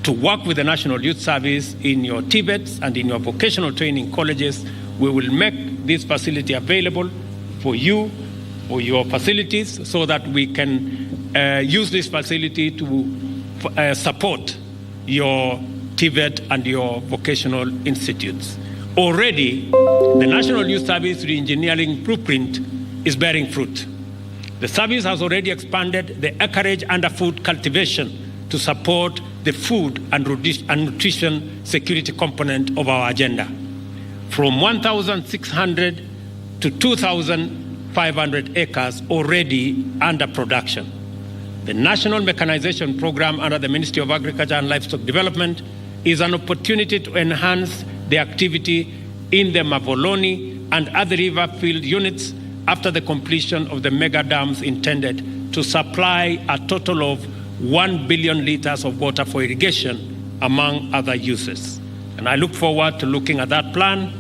to work with the National Youth Service in your TVETs and in your vocational training colleges. We will make this facility available for you or your facilities so that we can use this facility to support your TVET and your vocational institutes. Already, the National Youth Service Reengineering Blueprint is bearing fruit. The service has already expanded the acreage under food cultivation to support the food and nutrition security component of our agenda, from 1,600 to 2,500 acres already under production. The National Mechanization Program under the Ministry of Agriculture and Livestock Development is an opportunity to enhance the activity in the Mavoloni and other river field units after the completion of the mega dams intended to supply a total of 1 billion liters of water for irrigation, among other uses. And I look forward to looking at that plan,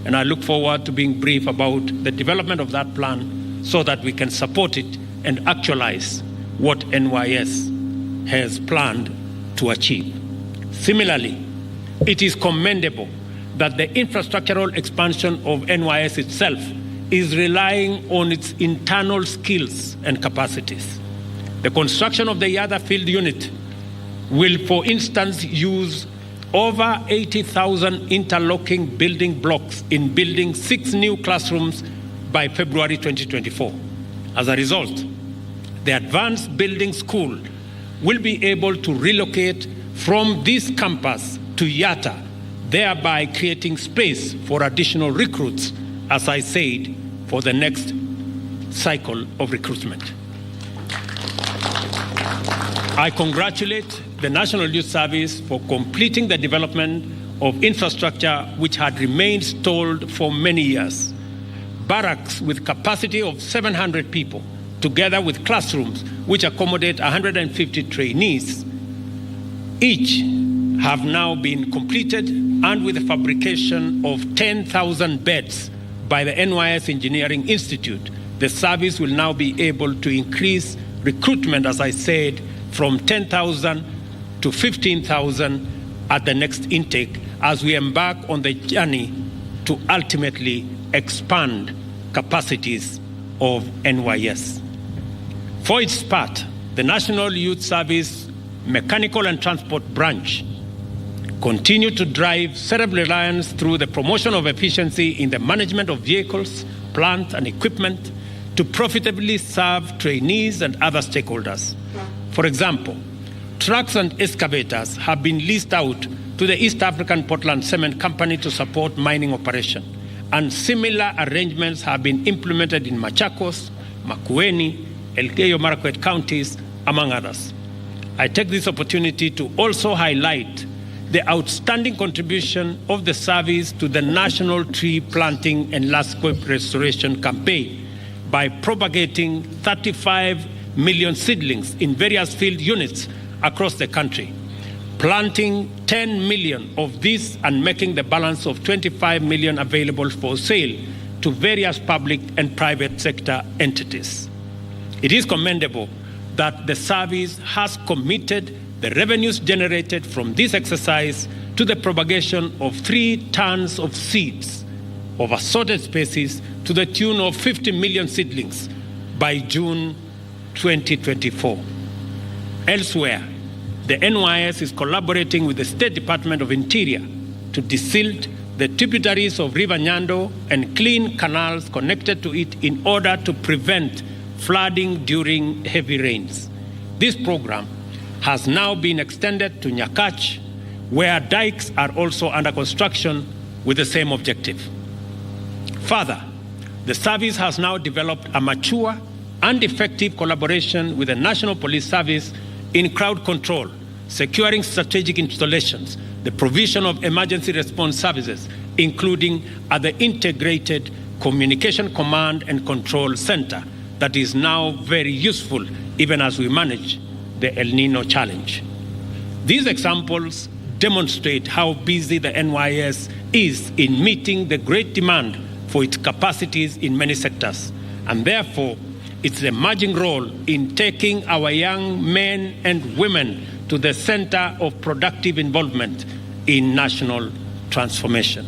and I look forward to being brief about the development of that plan so that we can support it and actualize what NYS has planned to achieve. Similarly, it is commendable that the infrastructural expansion of NYS itself is relying on its internal skills and capacities. The construction of the Yada Field Unit will, for instance, use over 80,000 interlocking building blocks in building 6 new classrooms by February 2024. As a result, the Advanced Building School will be able to relocate from this campus to Yatta, thereby creating space for additional recruits, as I said, for the next cycle of recruitment. I congratulate the National Youth Service for completing the development of infrastructure which had remained stalled for many years. Barracks with capacity of 700 people, together with classrooms which accommodate 150 trainees, each have now been completed, and with the fabrication of 10,000 beds by the NYS Engineering Institute, the service will now be able to increase recruitment, as I said, from 10,000 to 15,000 at the next intake as we embark on the journey to ultimately expand capacities of NYS. For its part, the National Youth Service Mechanical and Transport Branch continue to drive self-reliance through the promotion of efficiency in the management of vehicles, plant, and equipment to profitably serve trainees and other stakeholders. For example, trucks and excavators have been leased out to the East African Portland Cement Company to support mining operation, and similar arrangements have been implemented in Machakos, Makueni, Elgeyo Marakwet counties, among others. I take this opportunity to also highlight the outstanding contribution of the service to the National Tree Planting and Landscape Restoration Campaign by propagating 35 million seedlings in various field units across the country, planting 10 million of these and making the balance of 25 million available for sale to various public and private sector entities. It is commendable that the service has committed the revenues generated from this exercise to the propagation of 3 tons of seeds of assorted species to the tune of 50 million seedlings by June 2024. Elsewhere, the NYS is collaborating with the State Department of Interior to desilt the tributaries of River Nyando and clean canals connected to it in order to prevent flooding during heavy rains. This program has now been extended to Nyakach, where dikes are also under construction with the same objective. Further, the service has now developed a mature and effective collaboration with the National Police Service in crowd control, securing strategic installations, the provision of emergency response services, including at the Integrated Communication Command and Control Center that is now very useful even as we manage the El Nino challenge. These examples demonstrate how busy the NYS is in meeting the great demand for its capacities in many sectors, and therefore its emerging role in taking our young men and women to the center of productive involvement in national transformation.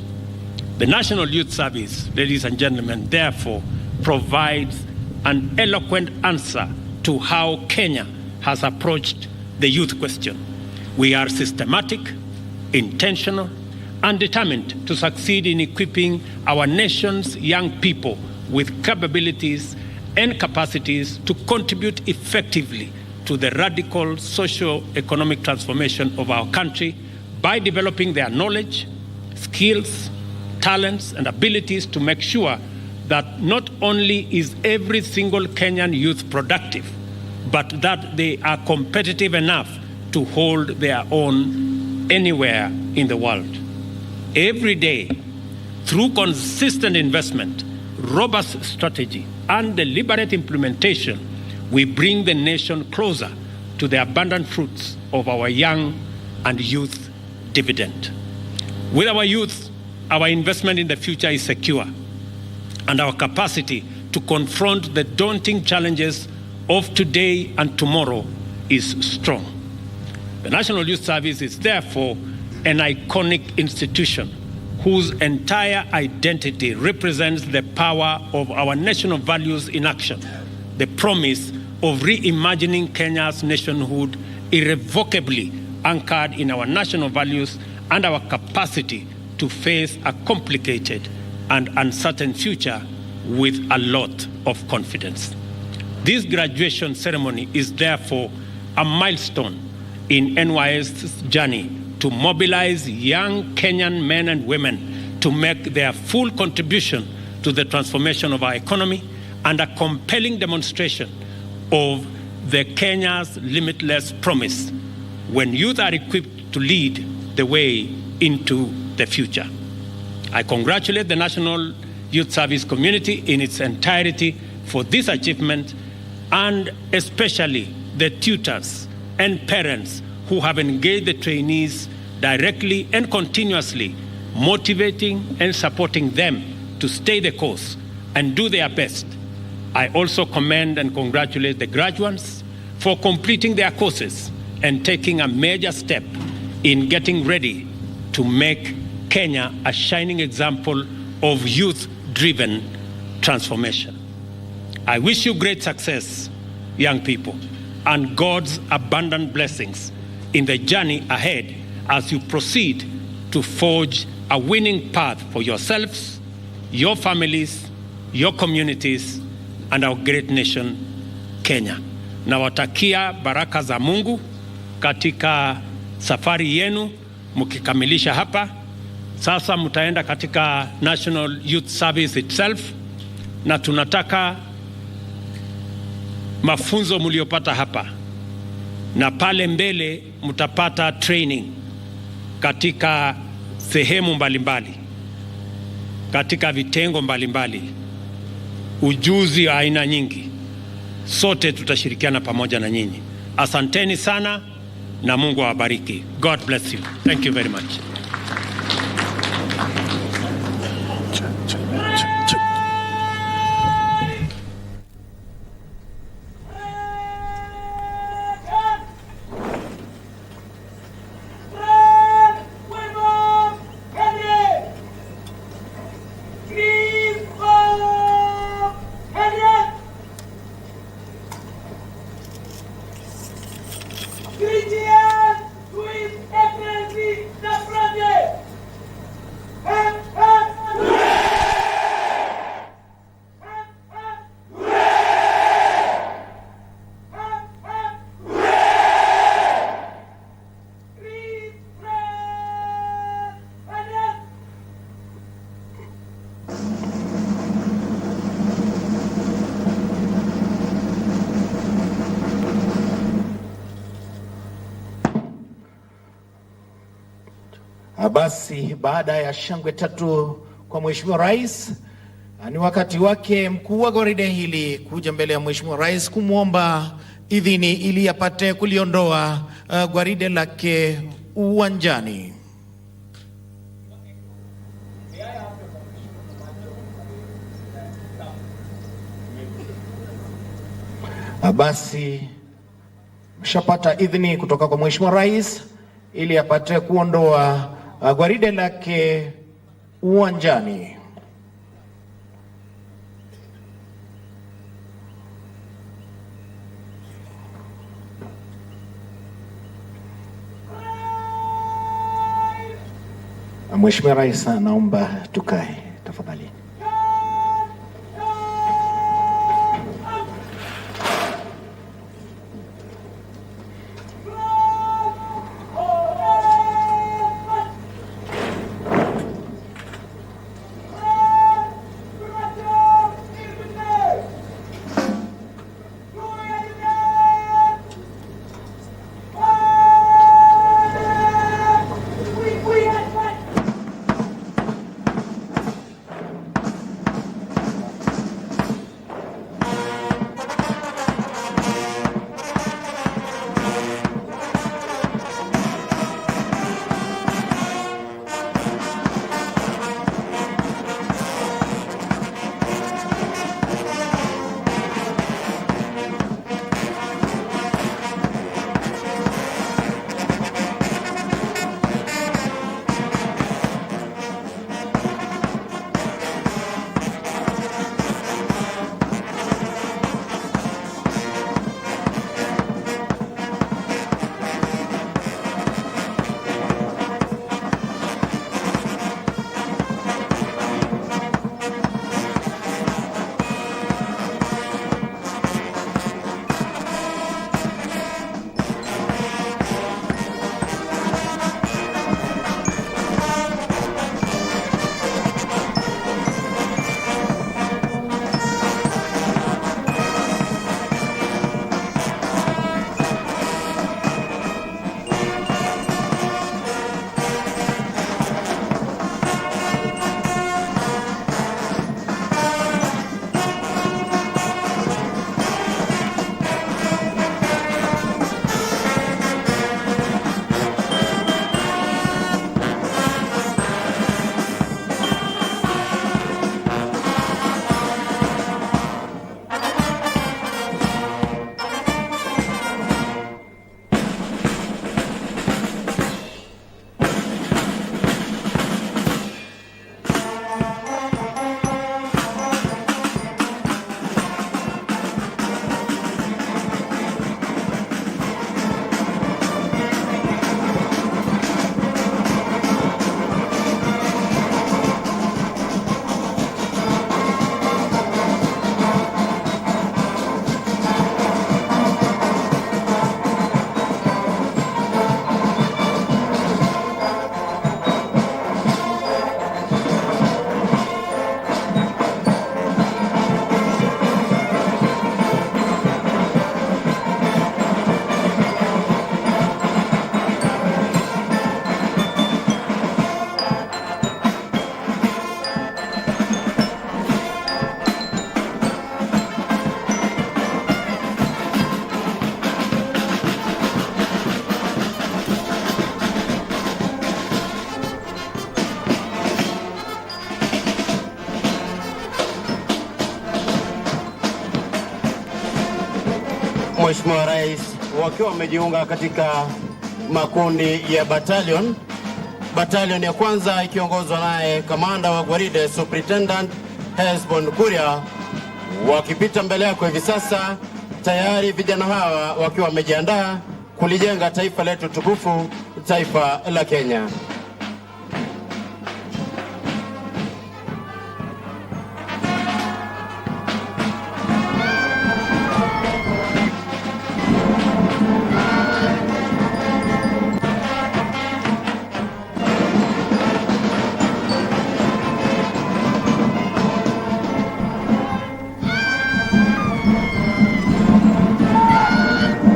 The National Youth Service, ladies and gentlemen, therefore provides an eloquent answer to how Kenya has approached the youth question. We are systematic, intentional, and determined to succeed in equipping our nation's young people with capabilities and capacities to contribute effectively to the radical socio-economic transformation of our country by developing their knowledge, skills, talents, and abilities to make sure that not only is every single Kenyan youth productive, but that they are competitive enough to hold their own anywhere in the world. Every day, through consistent investment, robust strategy, and deliberate implementation, we bring the nation closer to the abundant fruits of our young and youth dividend. With our youth, our investment in the future is secure, and our capacity to confront the daunting challenges of today and tomorrow is strong. The National Youth Service is therefore an iconic institution whose entire identity represents the power of our national values in action, the promise of reimagining Kenya's nationhood irrevocably anchored in our national values and our capacity to face a complicated and uncertain future with a lot of confidence. This graduation ceremony is therefore a milestone in NYS's journey to mobilize young Kenyan men and women to make their full contribution to the transformation of our economy, and a compelling demonstration of the Kenya's limitless promise when youth are equipped to lead the way into the future. I congratulate the National Youth Service community in its entirety for this achievement, and especially the tutors and parents who have engaged the trainees directly and continuously, motivating and supporting them to stay the course and do their best. I also commend and congratulate the graduates for completing their courses and taking a major step in getting ready to make Kenya a shining example of youth-driven transformation. I wish you great success, young people, and God's abundant blessings in the journey ahead as you proceed to forge a winning path for yourselves, your families, your communities, and our great nation, Kenya. Nawatakia baraka za Mungu katika safari yenu mkikamilisha hapa. Sasa mtaenda katika National Youth Service itself, na tunataka mafunzo mliopata hapa na pale mbele mtapata training katika sehemu mbalimbali, katika vitengo mbalimbali, ujuzi wa aina nyingi. Sote tutashirikiana pamoja na nyinyi. Asanteni sana na Mungu awabariki. God bless you. Thank you very much. Basi baada ya shangwe tatu kwa Mheshimiwa Rais, ni wakati wake mkuu wa gwaride hili kuja mbele ya Mheshimiwa Rais kumwomba idhini ili apate kuliondoa gwaride lake uwanjani. Basi shapata idhini kutoka kwa Mheshimiwa Rais ili apate kuondoa gwaride lake uwanjani. Mheshimiwa Rais, naomba tukae tafadhali. Mheshimiwa Rais wakiwa wamejiunga katika makundi ya battalion ya kwanza ikiongozwa naye kamanda wa gwaride Superintendent Hesbon Kuria, wakipita mbele yako hivi sasa, tayari vijana hawa wakiwa wamejiandaa kulijenga taifa letu tukufu, taifa la Kenya.